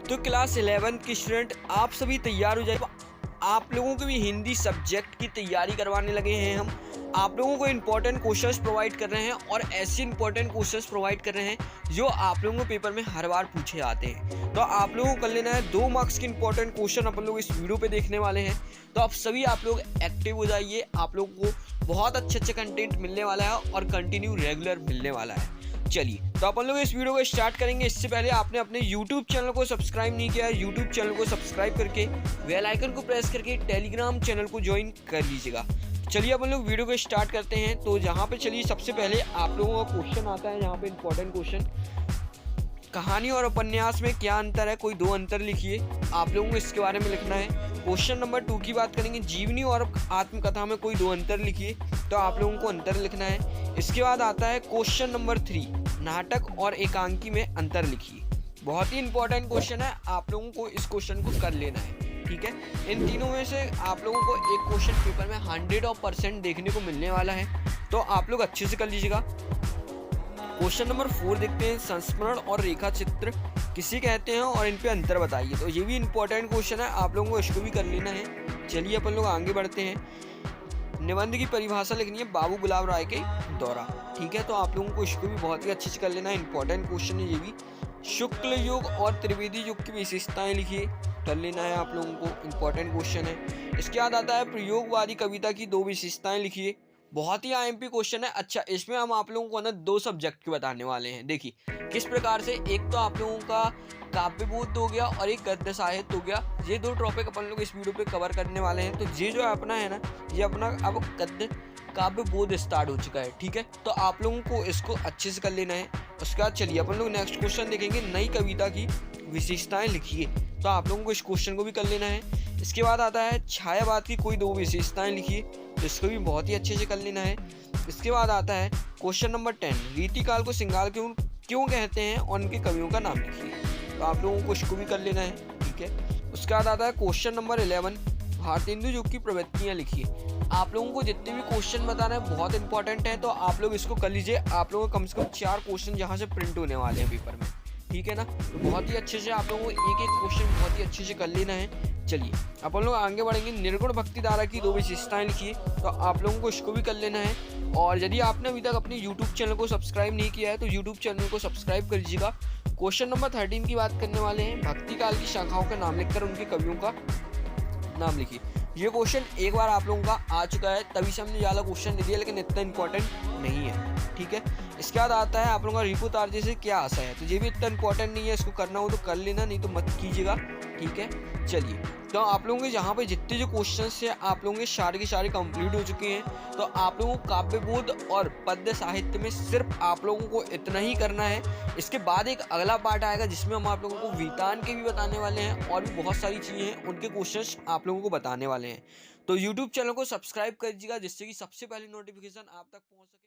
तो क्लास 11 के स्टूडेंट आप सभी तैयार हो जाइए। आप लोगों को भी हिंदी सब्जेक्ट की तैयारी करवाने लगे हैं हम। आप लोगों को इंपॉर्टेंट क्वेश्चंस प्रोवाइड कर रहे हैं और ऐसे इंपॉर्टेंट क्वेश्चंस प्रोवाइड कर रहे हैं जो आप लोगों को पेपर में हर बार पूछे आते हैं। तो आप लोगों को कर लेना है 2 मार्क्स के इंपॉर्टेंट क्वेश्चन अपन लोग इस वीडियो पे देखने वाले हैं। तो आप लोग एक्टिव हो जाइए। आप लोगों को बहुत अच्छे कंटेंट मिलने वाला है और कंटिन्यू रेगुलर मिलने वाला है। चलिए तो अपन लोग इस वीडियो को स्टार्ट करेंगे। इससे पहले आपने अपने YouTube चैनल को सब्सक्राइब नहीं किया है, YouTube चैनल को सब्सक्राइब करके बेल आइकन को प्रेस करके टेलीग्राम चैनल को ज्वाइन कर लीजिएगा। चलिए अपन लोग वीडियो को स्टार्ट करते हैं। तो जहाँ पे चलिए सबसे पहले आप लोगों का क्वेश्चन आता है, यहाँ पे इंपॉर्टेंट क्वेश्चन, कहानी और उपन्यास में क्या अंतर है, कोई 2 अंतर लिखिए। आप लोगों को इसके बारे में लिखना है। क्वेश्चन नंबर 2 की बात करेंगे, जीवनी और आत्मकथा में कोई 2 अंतर लिखिए। तो आप लोगों को अंतर लिखना है। इसके बाद आता है क्वेश्चन नंबर 3, नाटक और एकांकी में अंतर लिखिए। बहुत ही इंपॉर्टेंट क्वेश्चन है, आप लोगों को इस क्वेश्चन को कर लेना है। ठीक है, इन तीनों में से आप लोगों को एक क्वेश्चन पेपर में 100% देखने को मिलने वाला है, तो आप लोग अच्छे से कर लीजिएगा। क्वेश्चन नंबर 4 देखते हैं, संस्मरण और रेखा चित्र किसे कहते हैं और इन पे अंतर बताइए। तो ये भी इंपॉर्टेंट क्वेश्चन है, आप लोगों को इसको भी कर लेना है। चलिए अपन लोग आगे बढ़ते हैं। निबंध की परिभाषा लिखनी है, बाबू गुलाब राय के दौरा। ठीक है, तो आप लोगों को इसको भी बहुत ही अच्छे से कर लेना है, इंपॉर्टेंट क्वेश्चन है ये भी। शुक्ल युग और त्रिवेदी युग की विशेषताएं लिखिए, कर लेना है आप लोगों को, इंपॉर्टेंट क्वेश्चन है। इसके बाद आता है प्रयोगवादी कविता की 2 विशेषताएं लिखिए। बहुत ही आईएमपी क्वेश्चन है। अच्छा, इसमें हम आप लोगों को ना 2 सब्जेक्ट के बताने वाले हैं। देखिए किस प्रकार से, एक तो आप लोगों का काव्यबोध हो गया और एक गद्य साहित्य हो गया। ये 2 टॉपिक अपन लोग इस वीडियो पे कवर करने वाले हैं। तो ये जो अपना है ना, ये अपना अब गद्य काव्यबोध स्टार्ट हो चुका है। ठीक है, तो आप लोगों को इसको अच्छे से कर लेना है। उसके बाद चलिए अपन लोग नेक्स्ट क्वेश्चन देखेंगे, नई कविता की विशेषताएं लिखिए। तो आप लोगों को इस क्वेश्चन को भी कर लेना है। इसके बाद आता है छायावाद की कोई 2 विशेषताएं लिखिए, तो इसको भी बहुत ही अच्छे से कर लेना है। इसके बाद आता है क्वेश्चन नंबर 10, रीतिकाल को श्रृंगार क्यों कहते हैं और उनके कवियों का नाम लिखिए। तो आप लोगों को इसको भी कर लेना है। ठीक है, उसके बाद आता है क्वेश्चन नंबर 11, भारतेंदु युग की प्रवृत्तियां लिखिए। आप लोगों को जितने भी क्वेश्चन बताना है बहुत इंपॉर्टेंट है, तो आप लोग इसको कर लीजिए। आप लोगों को कम से कम 4 क्वेश्चन जहाँ से प्रिंट होने वाले हैं पेपर में। ठीक है ना, तो बहुत ही अच्छे से आप लोगों को एक क्वेश्चन बहुत ही अच्छे से कर लेना है। चलिए अपन लोग आगे बढ़ेंगे। निर्गुण भक्ति धारा की 2 विशेषताएं लिखिए, तो आप लोगों को इसको भी कर लेना है। और यदि आपने अभी तक अपने YouTube चैनल को सब्सक्राइब नहीं किया है तो YouTube चैनल को सब्सक्राइब कर लीजिएगा। क्वेश्चन नंबर 13 की बात करने वाले हैं, भक्ति काल की शाखाओं का नाम लिखकर उनके कवियों का नाम लिखिए। ये क्वेश्चन एक बार आप लोगों का आ चुका है, तभी से हमने ज़्यादा क्वेश्चन दे दिया, लेकिन इतना इंपॉर्टेंट नहीं है। ठीक है, इसके बाद आता है आप लोगों का रिपु तारजे से क्या आशा है। तो ये भी इतना इंपॉर्टेंट नहीं है, इसको करना हो तो कर लेना, नहीं तो मत कीजिएगा। ठीक है, चलिए तो आप लोगों के यहाँ पे जितने जो क्वेश्चन है आप लोगों के सारे के सारे कंप्लीट हो चुके हैं। तो आप लोगों को काव्यबोध और पद्य साहित्य में सिर्फ आप लोगों को इतना ही करना है। इसके बाद एक अगला पार्ट आएगा जिसमें हम आप लोगों को वितान के भी बताने वाले हैं और भी बहुत सारी चीज़ें हैं, उनके क्वेश्चंस आप लोगों को बताने वाले हैं। तो यूट्यूब चैनल को सब्सक्राइब कर दीजिएगा जिससे कि सबसे पहले नोटिफिकेशन आप तक पहुँच सके।